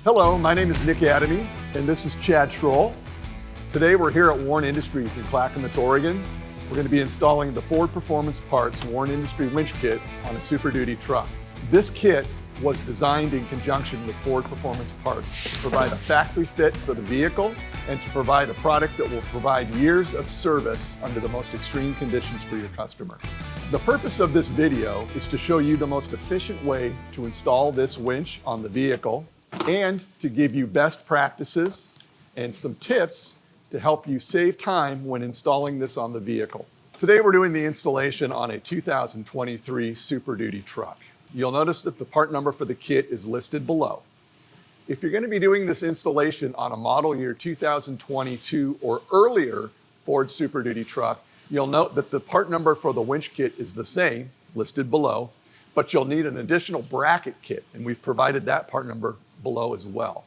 Hello, my name is Nick Adamy, and this is Chad Schroll. Today we're here at Warren Industries in Clackamas, Oregon. We're going to be installing the Ford Performance Parts Warren Industry Winch Kit on a Super Duty truck. This kit was designed in conjunction with Ford Performance Parts to provide a factory fit for the vehicle and to provide a product that will provide years of service under the most extreme conditions for your customer. The purpose of this video is to show you the most efficient way to install this winch on the vehicle and to give you best practices and some tips to help you save time when installing this on the vehicle. Today we're doing the installation on a 2023 Super Duty truck. You'll notice that the part number for the kit is listed below. If you're going to be doing this installation on a model year 2022 or earlier Ford Super Duty truck, you'll note that the part number for the winch kit is the same, listed below, but you'll need an additional bracket kit, and we've provided that part number below as well.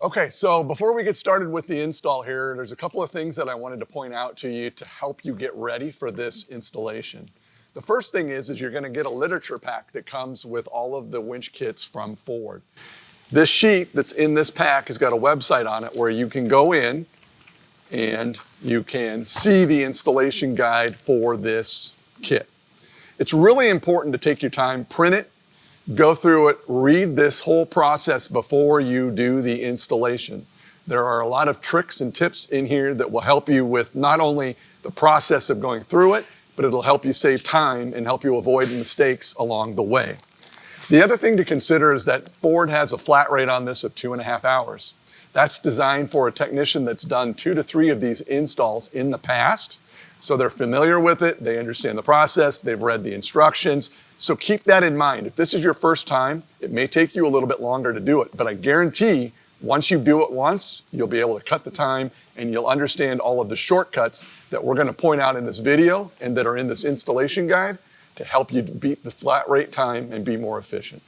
Okay, so before we get started with the install here, there's a couple of things that I wanted to point out to you to help you get ready for this installation. The first thing is you're going to get a literature pack that comes with all of the winch kits from Ford. This sheet that's in this pack has got a website on it where you can go in and you can see the installation guide for this kit. It's really important to take your time, print it, go through it, read this whole process before you do the installation. There are a lot of tricks and tips in here that will help you with not only the process of going through it, but it'll help you save time and help you avoid mistakes along the way. The other thing to consider is that Ford has a flat rate on this of 2.5 hours. That's designed for a technician that's done 2 to 3 of these installs in the past. So they're familiar with it, they understand the process, they've read the instructions. So keep that in mind. If this is your first time, it may take you a little bit longer to do it, but I guarantee once you do it once, you'll be able to cut the time and you'll understand all of the shortcuts that we're going to point out in this video and that are in this installation guide to help you beat the flat rate time and be more efficient.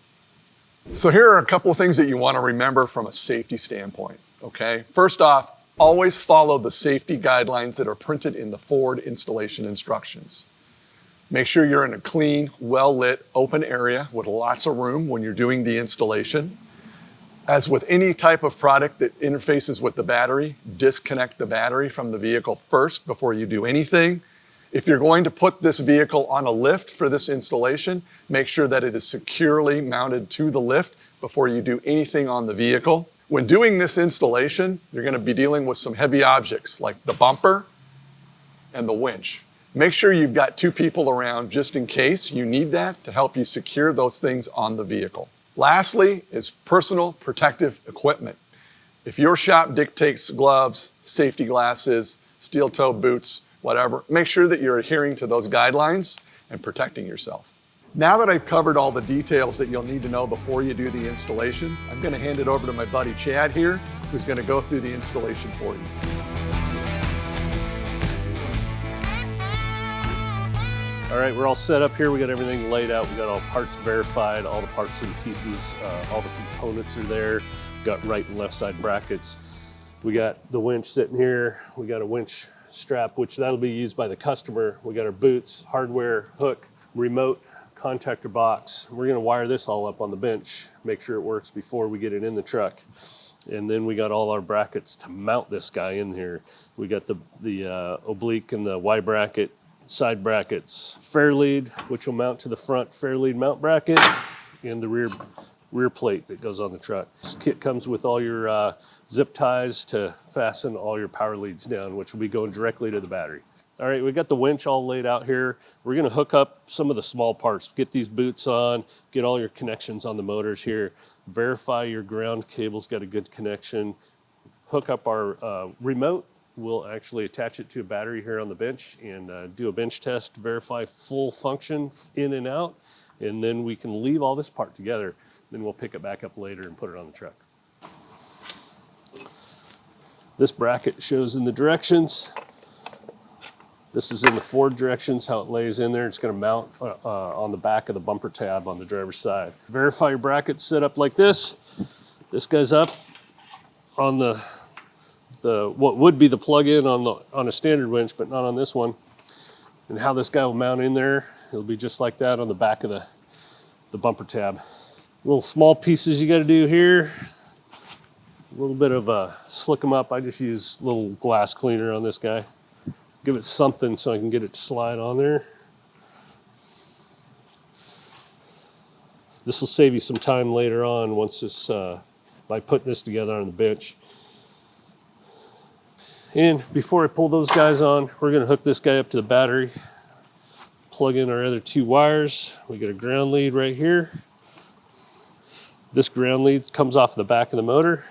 So here are a couple of things that you want to remember from a safety standpoint, okay? First off, always follow the safety guidelines that are printed in the Ford installation instructions. Make sure you're in a clean, well-lit, open area with lots of room when you're doing the installation. As with any type of product that interfaces with the battery, disconnect the battery from the vehicle first before you do anything. If you're going to put this vehicle on a lift for this installation, make sure that it is securely mounted to the lift before you do anything on the vehicle. When doing this installation, you're going to be dealing with some heavy objects like the bumper and the winch. Make sure you've got 2 people around just in case you need that to help you secure those things on the vehicle. Lastly is personal protective equipment. If your shop dictates gloves, safety glasses, steel-toe boots, whatever, make sure that you're adhering to those guidelines and protecting yourself. Now that I've covered all the details that you'll need to know before you do the installation, I'm going to hand it over to my buddy Chad here, who's going to go through the installation for you. All right, we're all set up here. We got everything laid out. We got all parts verified, all the parts and pieces, all the components are there. Got right and left side brackets. We got the winch sitting here. We got a winch strap, which that'll be used by the customer. We got our boots, hardware, hook, remote, contactor box. We're gonna wire this all up on the bench, make sure it works before we get it in the truck. And then we got all our brackets to mount this guy in here. We got the oblique and the Y bracket, side brackets, fair lead, which will mount to the front fair lead mount bracket, and the rear plate that goes on the truck. This kit comes with all your zip ties to fasten all your power leads down, which will be going directly to the battery. All right, we got the winch all laid out here. We're gonna hook up some of the small parts, get these boots on, get all your connections on the motors here, verify your ground cable's got a good connection, hook up our remote. We'll actually attach it to a battery here on the bench and do a bench test, verify full function in and out, and then we can leave all this part together. Then we'll pick it back up later and put it on the truck. This bracket shows in the directions. This is in the Ford directions, how it lays in there. It's gonna mount on the back of the bumper tab on the driver's side. Verify your brackets set up like this. This guy's up on the what would be the plug-in on a standard winch, but not on this one. And how this guy will mount in there, it'll be just like that on the back of the bumper tab. Little small pieces you gotta do here. A little bit of slick them up. I just use a little glass cleaner on this guy. Give it something so I can get it to slide on there. This will save you some time later on once this, by putting this together on the bench. And before I pull those guys on, we're gonna hook this guy up to the battery, plug in our other 2 wires. We got a ground lead right here. This ground lead comes off the back of the motor.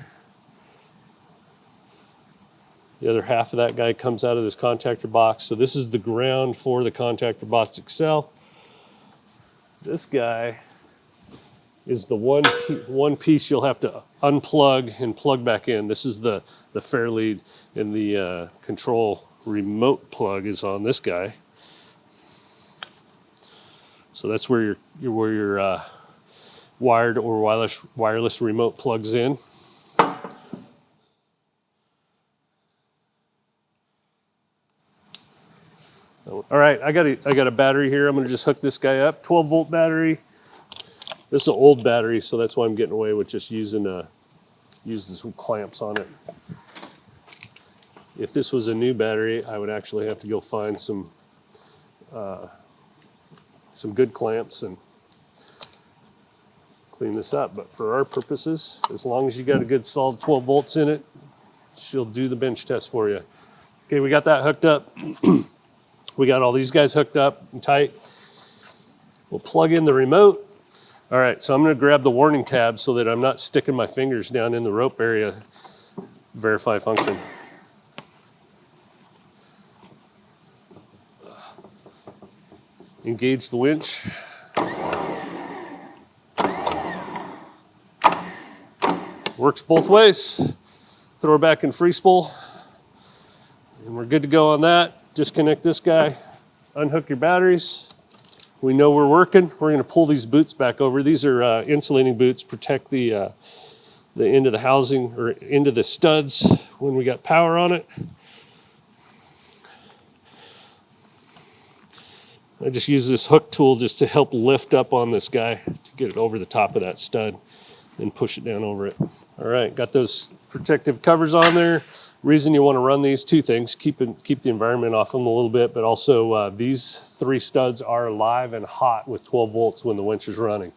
The other half of that guy comes out of this contactor box. So this is the ground for the contactor box itself. This guy is the one piece you'll have to unplug and plug back in. This is the fair lead, and the control remote plug is on this guy. So that's where your wired or wireless remote plugs in. All right, I got a battery here. I'm gonna just hook this guy up. 12-volt battery. This is an old battery, so that's why I'm getting away with just using some clamps on it. If this was a new battery, I would actually have to go find some good clamps and clean this up. But for our purposes, as long as you got a good solid 12 volts in it, she'll do the bench test for you. Okay, we got that hooked up. We got all these guys hooked up and tight. We'll plug in the remote. All right, so I'm gonna grab the warning tab so that I'm not sticking my fingers down in the rope area. Verify function. Engage the winch. Works both ways. Throw her back in free spool. And we're good to go on that. Disconnect this guy, unhook your batteries. We know we're working. We're gonna pull these boots back over. These are insulating boots, protect the end of the housing or into the studs when we got power on it. I just use this hook tool just to help lift up on this guy to get it over the top of that stud and push it down over it. All right, got those protective covers on there. Reason you want to run these, 2 things: keep the environment off them a little bit, but also these 3 studs are live and hot with 12 volts when the winch is running.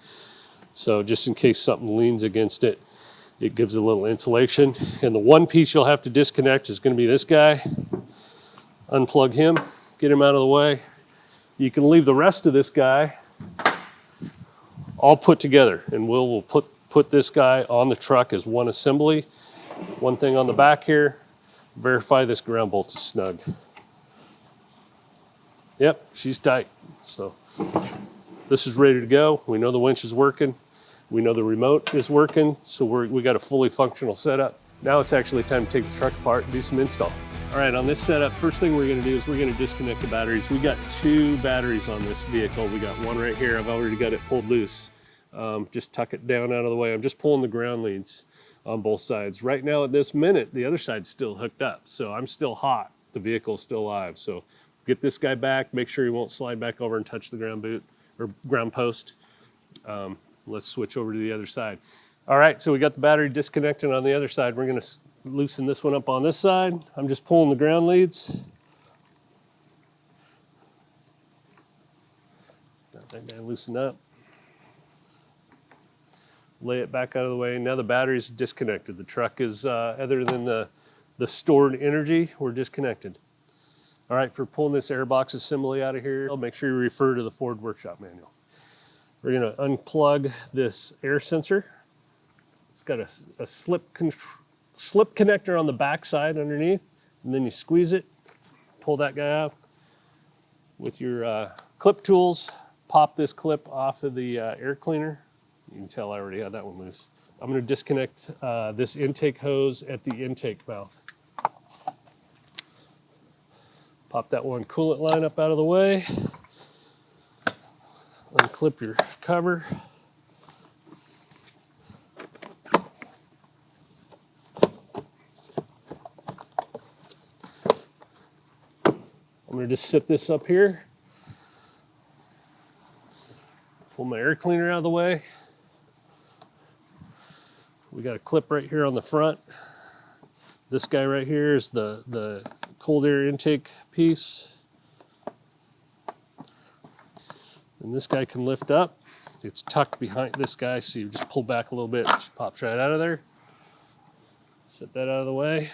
So just in case something leans against it, it gives a little insulation. And the one piece you'll have to disconnect is going to be this guy. Unplug him, get him out of the way. You can leave the rest of this guy all put together, and we'll put this guy on the truck as one assembly. One thing on the back here, verify this ground bolt is snug. Yep, she's tight. So this is ready to go. We know the winch is working. We know the remote is working. So we got a fully functional setup. Now it's actually time to take the truck apart and do some install. All right, on this setup, first thing we're gonna do is we're gonna disconnect the batteries. We got 2 batteries on this vehicle. We got one right here. I've already got it pulled loose. Just tuck it down out of the way. I'm just pulling the ground leads on both sides. Right now at this minute, the other side's still hooked up. So I'm still hot. The vehicle's still live. So get this guy back, make sure he won't slide back over and touch the ground boot or ground post. Let's switch over to the other side. All right, so we got the battery disconnected on the other side. We're gonna loosen this one up on this side. I'm just pulling the ground leads. Got that guy loosened up. Lay it back out of the way. Now the battery's disconnected. The truck is, other than the stored energy, we're disconnected. All right, for pulling this airbox assembly out of here, I'll make sure you refer to the Ford workshop manual. We're gonna unplug this air sensor. It's got a slip connector on the back side underneath, and then you squeeze it, pull that guy out. With your clip tools, pop this clip off of the air cleaner. You can tell I already had that one loose. I'm gonna disconnect this intake hose at the intake mouth. Pop that one coolant line up out of the way. Unclip your cover. I'm gonna just sit this up here. Pull my air cleaner out of the way. We got a clip right here on the front. This guy right here is the cold air intake piece. And this guy can lift up. It's tucked behind this guy, so you just pull back a little bit, it just pops right out of there. Set that out of the way.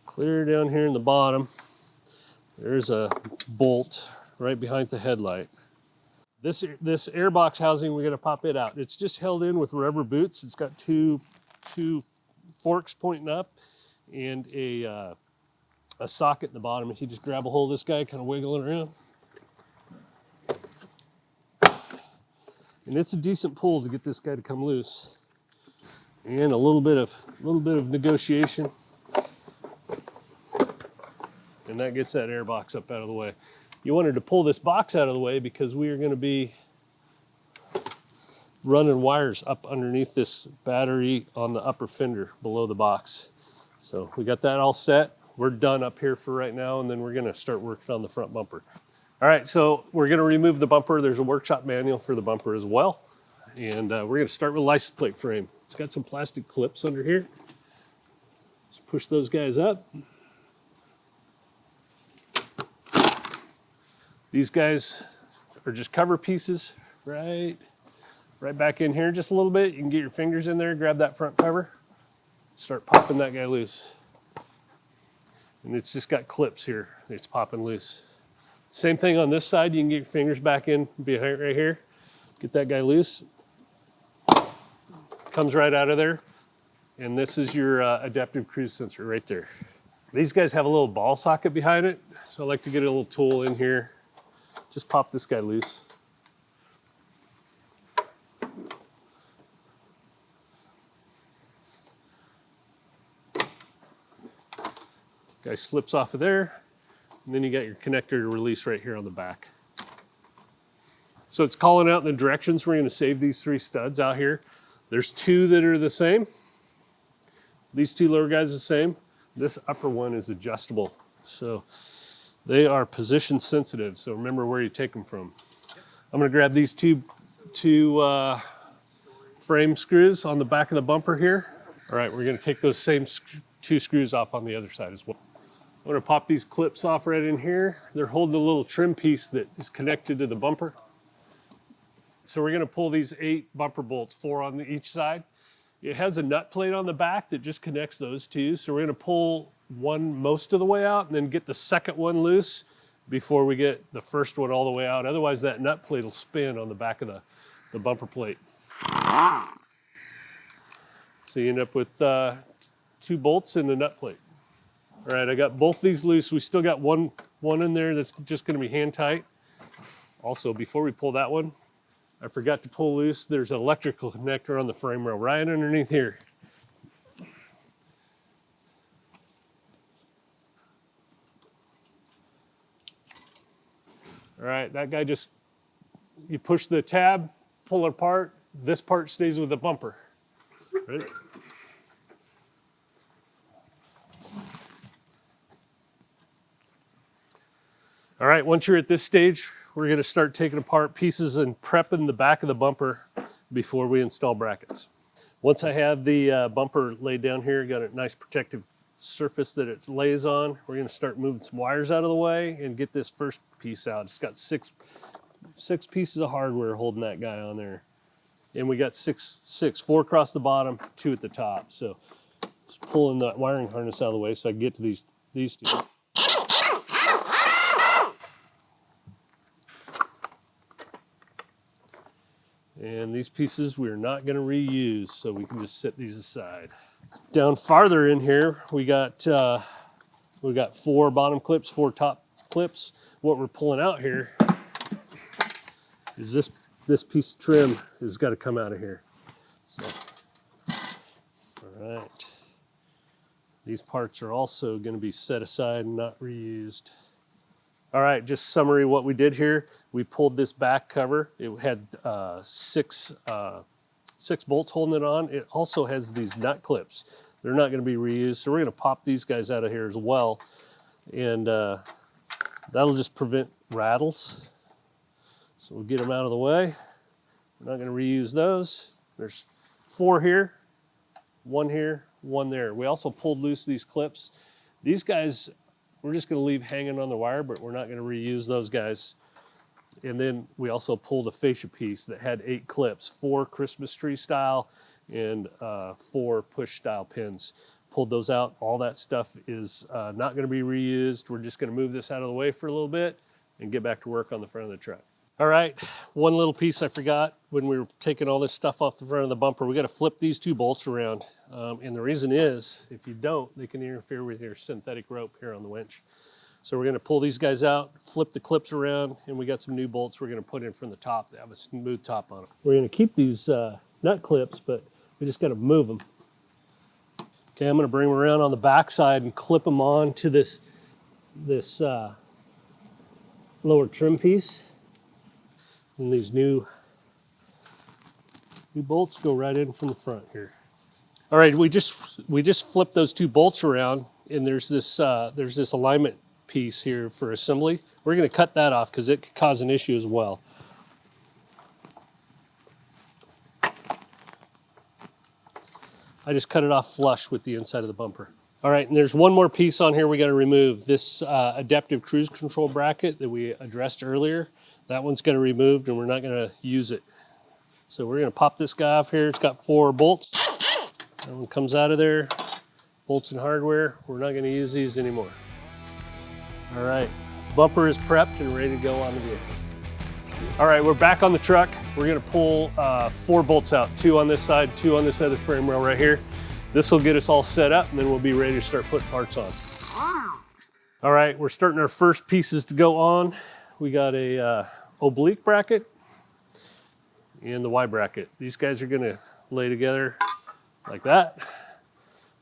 Clear down here in the bottom. There's a bolt right behind the headlight. This airbox housing, we're gonna pop it out. It's just held in with rubber boots. It's got two forks pointing up and a socket in the bottom. If you just grab a hold of this guy, kind of wiggle it around. And it's a decent pull to get this guy to come loose. And a little bit of negotiation. And that gets that air box up out of the way. You wanted to pull this box out of the way because we are going to be running wires up underneath this battery on the upper fender below the box. So we got that all set. We're done up here for right now, and then we're going to start working on the front bumper. All right, so we're going to remove the bumper. There's a workshop manual for the bumper as well. And we're going to start with the license plate frame. It's got some plastic clips under here. Just push those guys up. These guys are just cover pieces, right back in here just a little bit. You can get your fingers in there, grab that front cover, start popping that guy loose. And it's just got clips here. It's popping loose. Same thing on this side. You can get your fingers back in behind right here. Get that guy loose. Comes right out of there. And this is your adaptive cruise sensor right there. These guys have a little ball socket behind it. So I like to get a little tool in here. Just pop this guy loose. Guy slips off of there, and then you got your connector to release right here on the back. So it's calling out in the directions. We're going to save these 3 studs out here. There's 2 that are the same. These 2 lower guys are the same. This upper one is adjustable. So they are position sensitive, so remember where you take them from. I'm going to grab these two frame screws on the back of the bumper here. All right, we're going to take those same 2 screws off on the other side as well. I'm going to pop these clips off right in here. They're holding a little trim piece that is connected to the bumper. So we're going to pull these 8 bumper bolts, 4 on each side. It has a nut plate on the back that just connects those 2. So we're going to pull one most of the way out and then get the second one loose before we get the first one all the way out. Otherwise that nut plate will spin on the back of the bumper plate. So you end up with 2 bolts and the nut plate. All right, I got both these loose. We still got one in there that's just going to be hand tight. Also, before we pull that one, I forgot to pull loose. There's an electrical connector on the frame rail right underneath here. All right, that guy just, you push the tab, pull it apart. This part stays with the bumper. Ready? All right, once you're at this stage, we're going to start taking apart pieces and prepping the back of the bumper before we install brackets. Once I have the bumper laid down here, got a nice protective surface that it lays on, we're going to start moving some wires out of the way and get this first piece out. It's got six pieces of hardware holding that guy on there. And we got 4 across the bottom, 2 at the top. So just pulling that wiring harness out of the way so I can get to these 2. And these pieces we're not going to reuse, so we can just set these aside. Down farther in here, we got 4 bottom clips, 4 top clips. What we're pulling out here is this piece of trim has got to come out of here. So, all right. These parts are also going to be set aside and not reused. All right, just summary what we did here. We pulled this back cover. It had 6 bolts holding it on. It also has these nut clips. They're not going to be reused, so we're going to pop these guys out of here as well. And that'll just prevent rattles. So we'll get them out of the way. We're not going to reuse those. There's 4 here, 1 here, 1 there. We also pulled loose these clips. These guys, we're just going to leave hanging on the wire, but we're not going to reuse those guys. And then we also pulled a fascia piece that had 8 clips, 4 Christmas tree style and 4 push style pins. Pulled those out. All that stuff is not going to be reused. We're just going to move this out of the way for a little bit and get back to work on the front of the truck. All right, one little piece I forgot when we were taking all this stuff off the front of the bumper. We got to flip these 2 bolts around. And the reason is, if you don't, they can interfere with your synthetic rope here on the winch. So we're going to pull these guys out, flip the clips around, and we got some new bolts we're going to put in from the top that have a smooth top on them. We're going to keep these nut clips, but we just got to move them. Okay, I'm going to bring them around on the back side and clip them on to this lower trim piece. And these new bolts go right in from the front here. All right, we just flipped those 2 bolts around, and there's this alignment piece here for assembly. We're going to cut that off because it could cause an issue as well. I just cut it off flush with the inside of the bumper. All right, and there's one more piece on here we got to remove. This adaptive cruise control bracket that we addressed earlier, that one's going to be removed and we're not going to use it. So we're going to pop this guy off here. It's got 4 bolts. That one comes out of there. Bolts and hardware. We're not going to use these anymore. All right, bumper is prepped and ready to go on the vehicle. All right, we're back on the truck. We're gonna pull 4 bolts out, 2 on this side, 2 on this other frame rail right here. This will get us all set up and then we'll be ready to start putting parts on. All right, we're starting our first pieces to go on. We got a oblique bracket and the Y bracket. These guys are gonna lay together like that.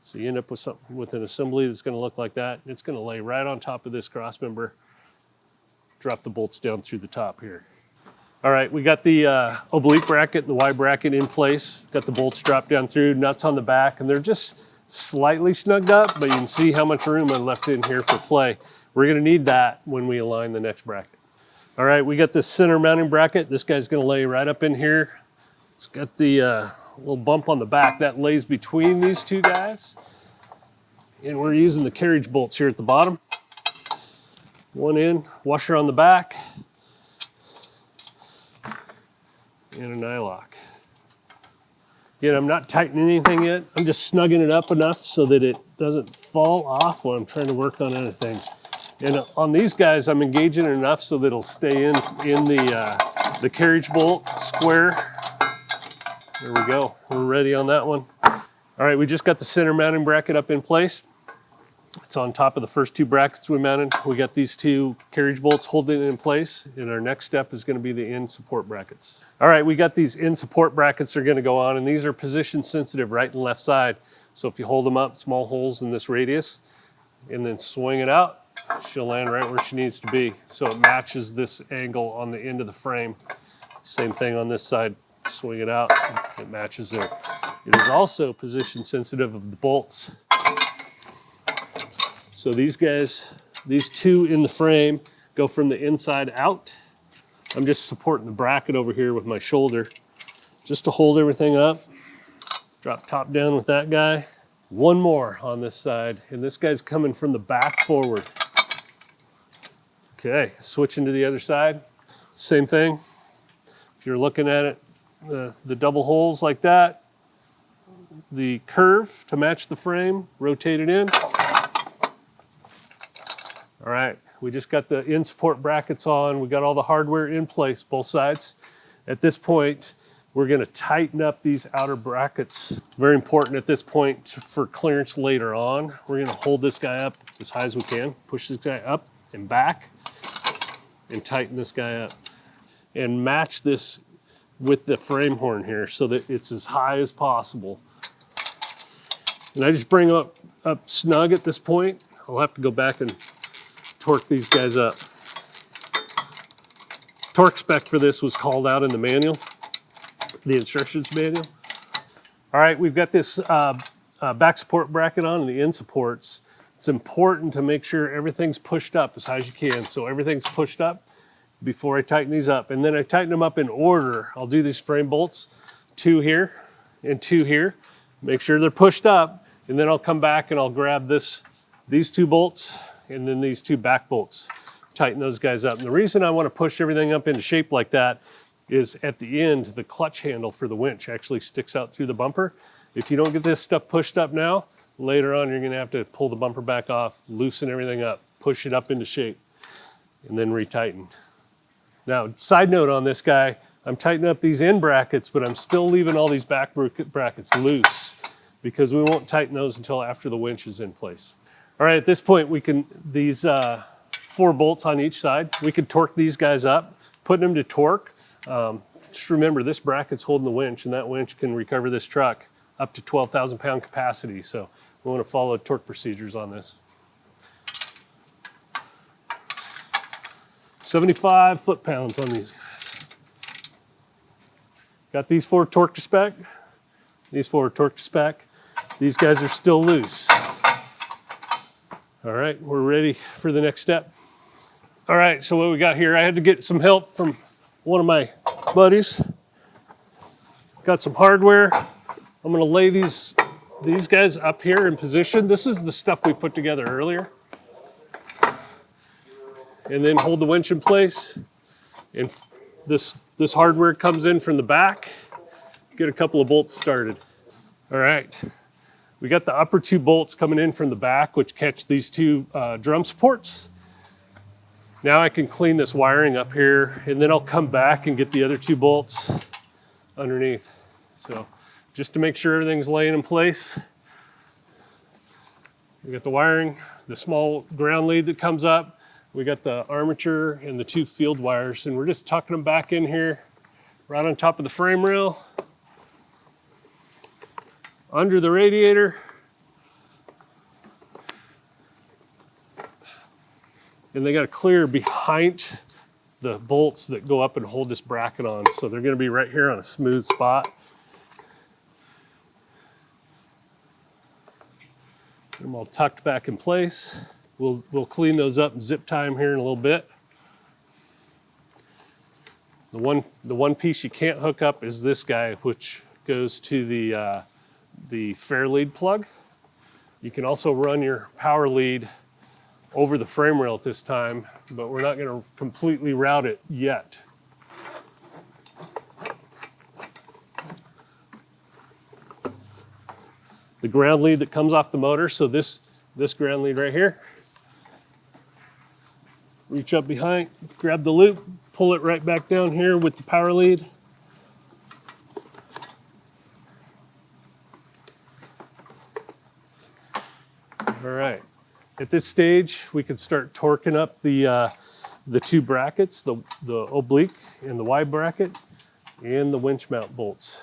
So you end up with something with an assembly that's gonna look like that. It's gonna lay right on top of this cross member. Drop the bolts down through the top here. All right, we got the oblique bracket and the Y bracket in place. Got the bolts dropped down through, nuts on the back, and they're just slightly snugged up, but you can see how much room I left in here for play. We're gonna need that when we align the next bracket. All right, we got this center mounting bracket. This guy's gonna lay right up in here. It's got the little bump on the back that lays between these 2 guys. And we're using the carriage bolts here at the bottom. 1 in, washer on the back, and an eye lock. Again, I'm not tightening anything yet. I'm just snugging it up enough so that it doesn't fall off while I'm trying to work on other things. And on these guys, I'm engaging it enough so that it'll stay in the carriage bolt square. There we go. We're ready on that one. All right, we just got the center mounting bracket up in place. It's on top of the first 2 brackets we mounted. We got these 2 carriage bolts holding it in place, and our next step is going to be the end support brackets. All right, we got these end support brackets that are going to go on, and these are position sensitive right and left side. So if you hold them up, small holes in this radius, and then swing it out, she'll land right where she needs to be. So it matches this angle on the end of the frame. Same thing on this side, swing it out, it matches there. It is also position sensitive of the bolts. So these guys, these 2 in the frame go from the inside out. I'm just supporting the bracket over here with my shoulder just to hold everything up. Drop top down with that guy. 1 more on this side, and this guy's coming from the back forward. Okay, switching to the other side. Same thing. If you're looking at it, the double holes like that, the curve to match the frame, rotate it in. All right, we just got the end support brackets on. We got all the hardware in place, both sides. At this point, we're gonna tighten up these outer brackets. Very important at this point for clearance later on. We're gonna hold this guy up as high as we can, push this guy up and back, and tighten this guy up. And match this with the frame horn here so that it's as high as possible. And I just bring up snug at this point. I'll have to go back and torque these guys up. Torque spec for this was called out in the manual, the instructions manual. All right, we've got this back support bracket on and the end supports. It's important to make sure everything's pushed up as high as you can. So everything's pushed up. before I tighten these up. And then I tighten them up in order. I'll do these frame bolts, 2 here and 2 here. Make sure they're pushed up, and then I'll come back and I'll grab these 2 bolts and then these 2 back bolts. Tighten those guys up. And the reason I want to push everything up into shape like that is at the end, the clutch handle for the winch actually sticks out through the bumper. If you don't get this stuff pushed up now, later on you're going to have to pull the bumper back off, loosen everything up, push it up into shape, and then retighten. Now, side note on this guy, I'm tightening up these end brackets, but I'm still leaving all these back brackets loose because we won't tighten those until after the winch is in place. All right, at this point, we can, these 4 bolts on each side, we can torque these guys up, putting them to torque. Just remember, this bracket's holding the winch, and that winch can recover this truck up to 12,000 pound capacity. So we want to follow torque procedures on this. 75 foot-pounds on these guys. Got these 4 torque to spec. These 4 are torque to spec. These guys are still loose. All right, we're ready for the next step. All right, so what we got here, I had to get some help from one of my buddies. Got some hardware. I'm gonna lay these guys up here in position. This is the stuff we put together earlier. And then hold the winch in place. And this hardware comes in from the back. Get a couple of bolts started. All right, we got the upper 2 bolts coming in from the back, which catch these 2 drum supports. Now I can clean this wiring up here, and then I'll come back and get the other 2 bolts underneath. So just to make sure everything's laying in place, we got the wiring, the small ground lead that comes up. We got the armature and the 2 field wires, and we're just tucking them back in here, right on top of the frame rail, under the radiator. And they got to clear behind the bolts that go up and hold this bracket on. So they're going to be right here on a smooth spot. Get them all tucked back in place. We'll clean those up and zip tie them here in a little bit. The one piece you can't hook up is this guy, which goes to the fair lead plug. You can also run your power lead over the frame rail at this time, but we're not going to completely route it yet. The ground lead that comes off the motor, so this ground lead right here, reach up behind, grab the loop, pull it right back down here with the power lead. All right. At this stage, we can start torquing up the 2 brackets, the oblique and the Y bracket, and the winch mount bolts.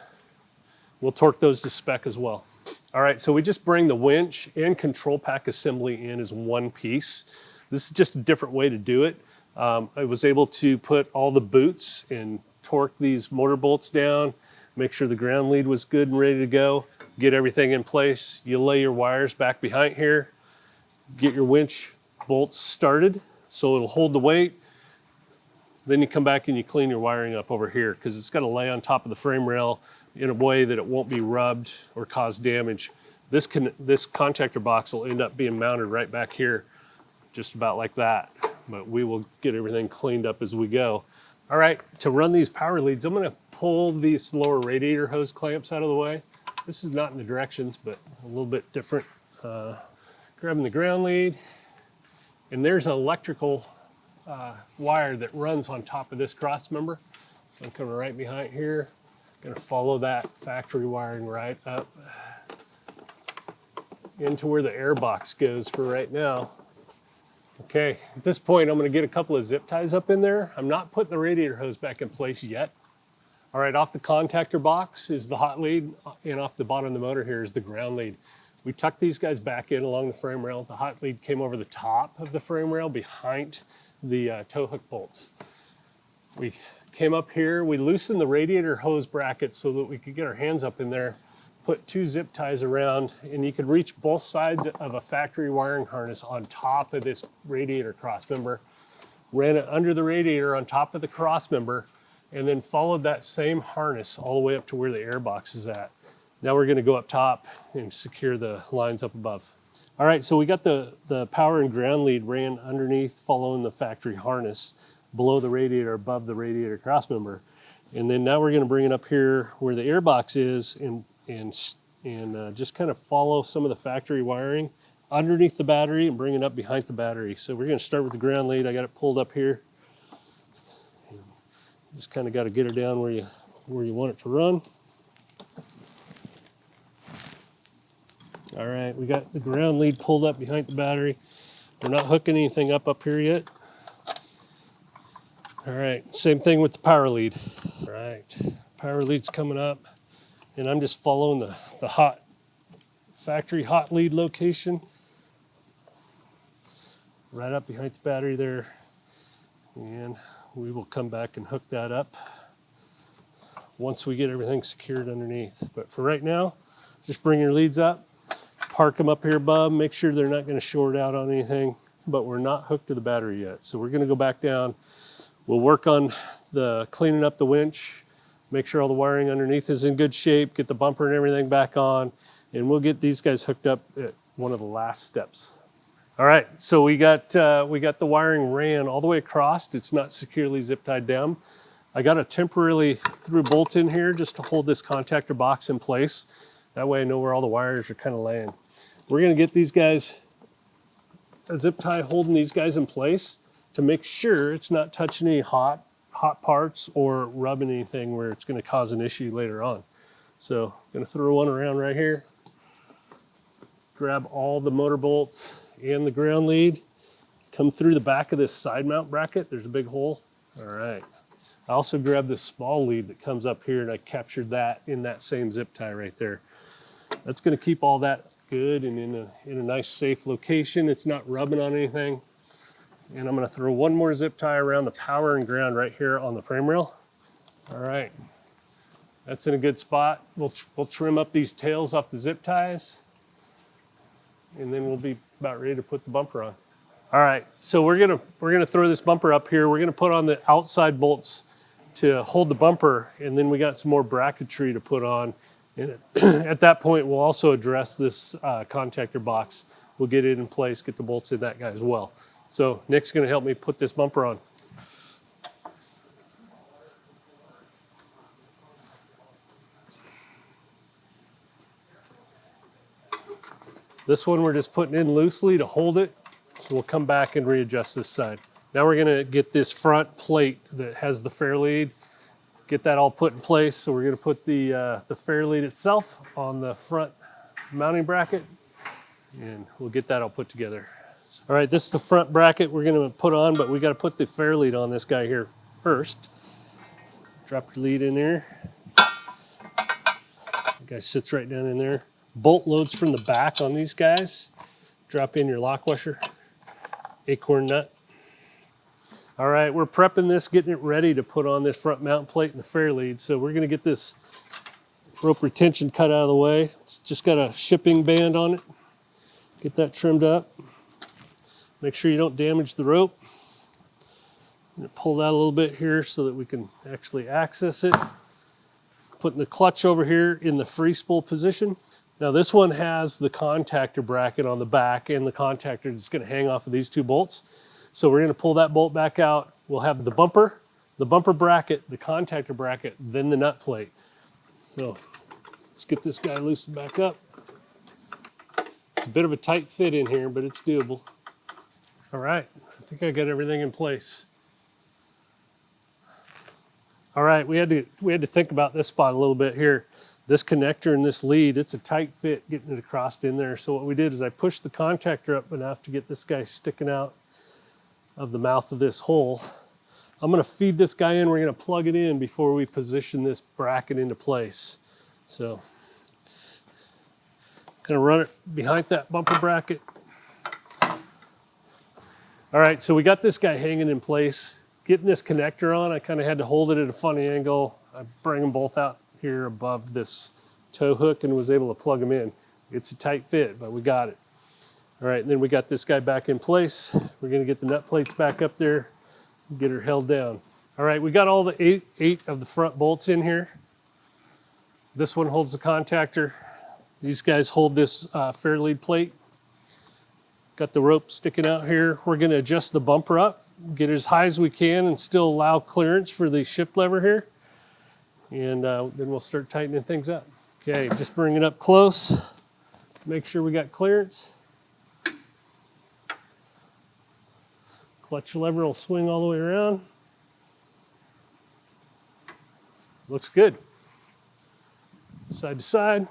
We'll torque those to spec as well. All right, so we just bring the winch and control pack assembly in as one piece. This is just a different way to do it. I was able to put all the boots and torque these motor bolts down, make sure the ground lead was good and ready to go, get everything in place. You lay your wires back behind here, get your winch bolts started so it'll hold the weight. Then you come back and you clean your wiring up over here because it's got to lay on top of the frame rail in a way that it won't be rubbed or cause damage. This contactor box will end up being mounted right back here, just about like that. But we will get everything cleaned up as we go. All right, to run these power leads, I'm gonna pull these lower radiator hose clamps out of the way. This is not in the directions, but a little bit different. Grabbing the ground lead, and there's an electrical wire that runs on top of this cross member. So I'm coming right behind here. Gonna follow that factory wiring right up into where the air box goes for right now. Okay, at this point, I'm gonna get a couple of zip ties up in there. I'm not putting the radiator hose back in place yet. All right, off the contactor box is the hot lead, and off the bottom of the motor here is the ground lead. We tucked these guys back in along the frame rail. The hot lead came over the top of the frame rail behind the tow hook bolts. We came up here, we loosened the radiator hose bracket so that we could get our hands up in there, put 2 zip ties around, and you could reach both sides of a factory wiring harness on top of this radiator cross member. ran it under the radiator on top of the cross member, and then followed that same harness all the way up to where the air box is at. Now we're gonna go up top and secure the lines up above. All right, so we got the power and ground lead ran underneath, following the factory harness, below the radiator, above the radiator cross member. And then now we're gonna bring it up here where the air box is and just kind of follow some of the factory wiring underneath the battery and bring it up behind the battery. So we're gonna start with the ground lead. I got it pulled up here. Just kind of got to get her down where you want it to run. All right, we got the ground lead pulled up behind the battery. We're not hooking anything up here yet. All right, same thing with the power lead. All right, power lead's coming up, and I'm just following the hot factory hot lead location right up behind the battery there, and we will come back and hook that up once we get everything secured underneath. But for right now, just bring your leads up, park them up here above, make sure they're not going to short out on anything, but we're not hooked to the battery yet. So we're going to go back down. We'll work on the cleaning up the winch, make sure all the wiring underneath is in good shape, get the bumper and everything back on, and we'll get these guys hooked up at one of the last steps. All right, so we got the wiring ran all the way across. It's not securely zip tied down. I got a temporarily through bolt in here just to hold this contactor box in place. That way I know where all the wires are kind of laying. We're gonna get these guys, a zip tie holding these guys in place to make sure it's not touching any hot parts or rubbing anything where it's gonna cause an issue later on. So I'm gonna throw one around right here, grab all the motor bolts and the ground lead, come through the back of this side mount bracket. There's a big hole. All right. I also grabbed this small lead that comes up here, and I captured that in that same zip tie right there. That's going to keep all that good and in a nice safe location. It's not rubbing on anything. And I'm going to throw one more zip tie around the power and ground right here on the frame rail. All right. That's in a good spot. We'll trim up these tails off the zip ties, and then we'll be about ready to put the bumper on. All right, so we're gonna throw this bumper up here. We're gonna put on the outside bolts to hold the bumper, and then we got some more bracketry to put on. And at that point, we'll also address this contactor box. We'll get it in place, get the bolts in that guy as well. So Nick's gonna help me put this bumper on. This one we're just putting in loosely to hold it, so we'll come back and readjust this side. Now we're gonna get this front plate that has the fair lead, get that all put in place. So we're gonna put the fair lead itself on the front mounting bracket, and we'll get that all put together. All right, this is the front bracket we're gonna put on, but we gotta put the fair lead on this guy here first. Drop your lead in there. The guy sits right down in there. Bolt loads from the back on these guys. Drop in your lock washer, acorn nut. All right, we're prepping this, getting it ready to put on this front mount plate and the fair lead. So we're gonna get this rope retention cut out of the way. It's just got a shipping band on it. Get that trimmed up. Make sure you don't damage the rope. I'm gonna pull that a little bit here so that we can actually access it. Putting the clutch over here in the free spool position. Now this one has the contactor bracket on the back and the contactor that's going to hang off of these two bolts. So we're going to pull that bolt back out. We'll have the bumper bracket, the contactor bracket, then the nut plate. So let's get this guy loosened back up. It's a bit of a tight fit in here, but it's doable. All right, I think I got everything in place. All right, we had to think about this spot a little bit here. This connector and this lead, it's a tight fit getting it across in there. So what we did is I pushed the contactor up enough to get this guy sticking out of the mouth of this hole. I'm gonna feed this guy in, we're gonna plug it in before we position this bracket into place. So, gonna run it behind that bumper bracket. All right, so we got this guy hanging in place. Getting this connector on, I kind of had to hold it at a funny angle. I bring them both out here above this tow hook and was able to plug them in. It's a tight fit, but we got it. All right, and then we got this guy back in place. We're gonna get the nut plates back up there, Get her held down. All right, we got all the eight of the front bolts in here. This one holds the contactor. These guys hold this fair lead plate. Got the rope sticking out here. We're going to adjust the bumper up, get it as high as we can, and still allow clearance for the shift lever here. And then we'll start tightening things up. Okay, just bring it up close. Make sure we got clearance. Clutch lever will swing all the way around. Looks good. Side to side.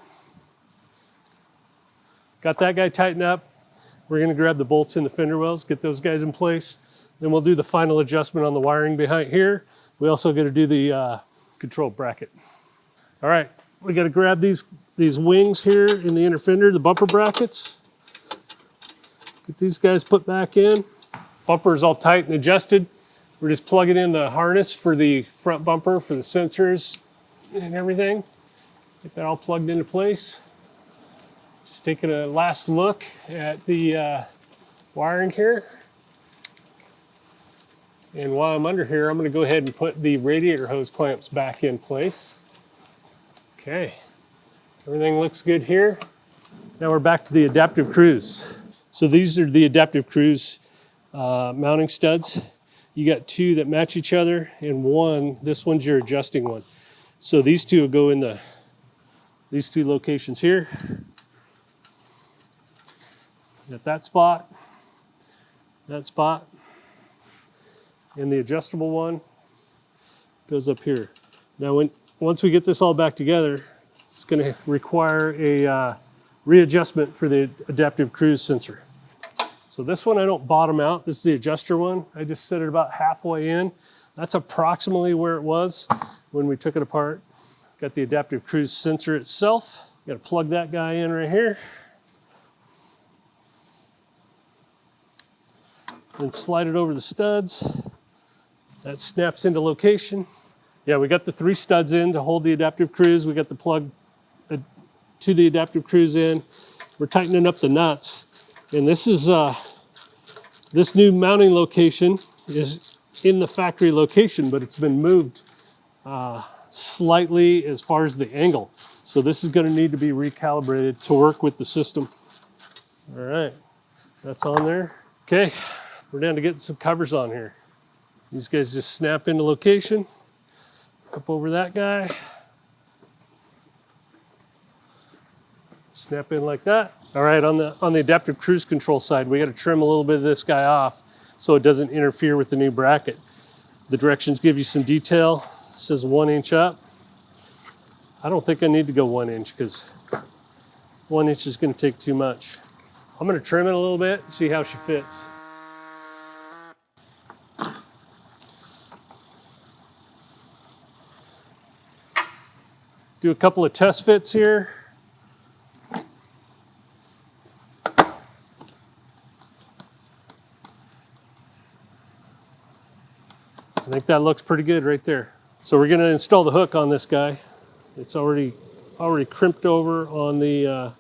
Got that guy tightened up. We're going to grab the bolts in the fender wells, get those guys in place. Then we'll do the final adjustment on the wiring behind here. We also got to do the control bracket. All right, we got to grab these wings here in the inner fender, the bumper brackets. Get these guys put back in. Bumper is all tight and adjusted. We're just plugging in the harness for the front bumper for the sensors and everything. Get that all plugged into place. Just taking a last look at the wiring here. And while I'm under here, I'm going to go ahead and put the radiator hose clamps back in place. Okay, everything looks good here. Now we're back to the adaptive cruise. So these are the adaptive cruise mounting studs. You got two that match each other, and this one's your adjusting one. So these two will go in these two locations here. At that spot, and the adjustable one goes up here. Now, once we get this all back together, it's going to require a readjustment for the adaptive cruise sensor. So this one I don't bottom out. This is the adjuster one. I just set it about halfway in. That's approximately where it was when we took it apart. Got the adaptive cruise sensor itself. Got to plug that guy in right here. Then slide it over the studs. That snaps into location. Yeah, we got the 3 studs in to hold the adaptive cruise. We got the plug to the adaptive cruise in. We're tightening up the nuts. And this is this new mounting location is in the factory location, but it's been moved slightly as far as the angle. So this is going to need to be recalibrated to work with the system. All right, that's on there. Okay. We're down to getting some covers on here. These guys just snap into location. Up over that guy. Snap in like that. All right, on the adaptive cruise control side, we got to trim a little bit of this guy off so it doesn't interfere with the new bracket. The directions give you some detail. It says 1 inch up. I don't think I need to go 1 inch because 1 inch is going to take too much. I'm going to trim it a little bit and see how she fits. Do a couple of test fits here. I think that looks pretty good right there. So we're going to install the hook on this guy. It's already crimped over on the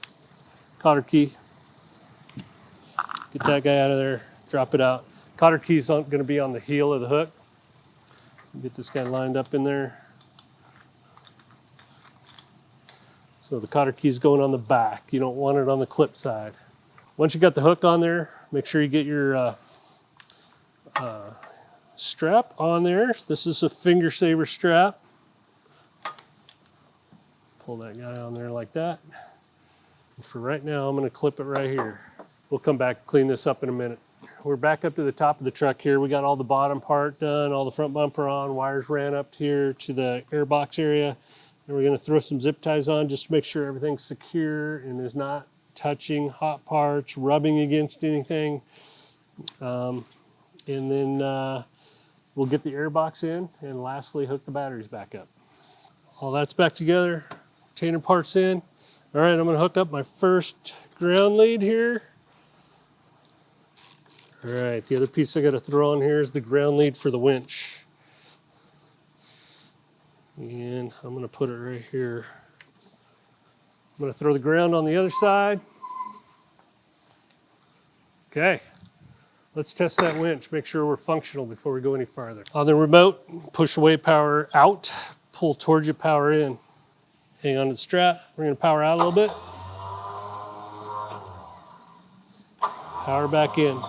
cotter key. Get that guy out of there, drop it out. Cotter key's going to be on the heel of the hook. Get this guy lined up in there. So the cotter key's going on the back. You don't want it on the clip side. Once you got the hook on there, make sure you get your strap on there. This is a finger saver strap. Pull that guy on there like that. And for right now, I'm going to clip it right here. We'll come back and clean this up in a minute. We're back up to the top of the truck here. We got all the bottom part done, all the front bumper on, wires ran up here to the airbox area. And we're going to throw some zip ties on just to make sure everything's secure and is not touching hot parts, rubbing against anything. And then we'll get the airbox in and lastly hook the batteries back up. All that's back together, retainer parts in. All right, I'm going to hook up my first ground lead here. All right, the other piece I got to throw on here is the ground lead for the winch. And I'm going to put it right here. I'm going to throw the ground on the other side. Okay, Let's test that winch, make sure we're functional before we go any farther. On the remote, push away power out, pull towards you, power in. Hang on to the strap, we're gonna power out a little bit. Power back in.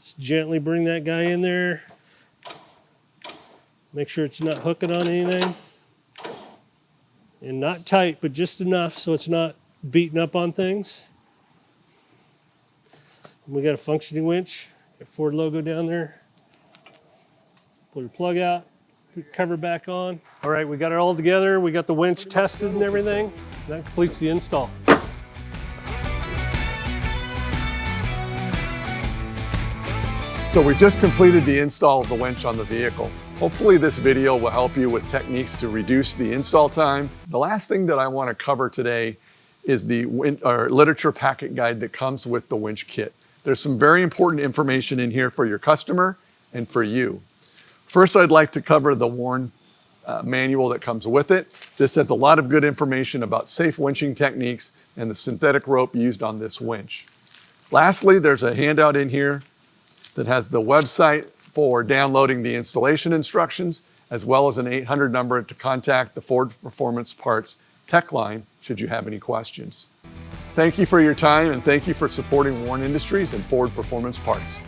Just gently bring that guy in there. Make sure it's not hooking on anything. And not tight, but just enough so it's not beating up on things. And we got a functioning winch, got Ford logo down there. Pull your plug out, put your cover back on. All right, we got it all together. We got the winch tested and everything. That completes the install. So we just completed the install of the winch on the vehicle. Hopefully this video will help you with techniques to reduce the install time. The last thing that I want to cover today is the literature packet guide that comes with the winch kit. There's some very important information in here for your customer and for you. First, I'd like to cover the Warn manual that comes with it. This has a lot of good information about safe winching techniques and the synthetic rope used on this winch. Lastly, there's a handout in here that has the website for downloading the installation instructions, as well as an 800 number to contact the Ford Performance Parts tech line should you have any questions. Thank you for your time and thank you for supporting Warn Industries and Ford Performance Parts.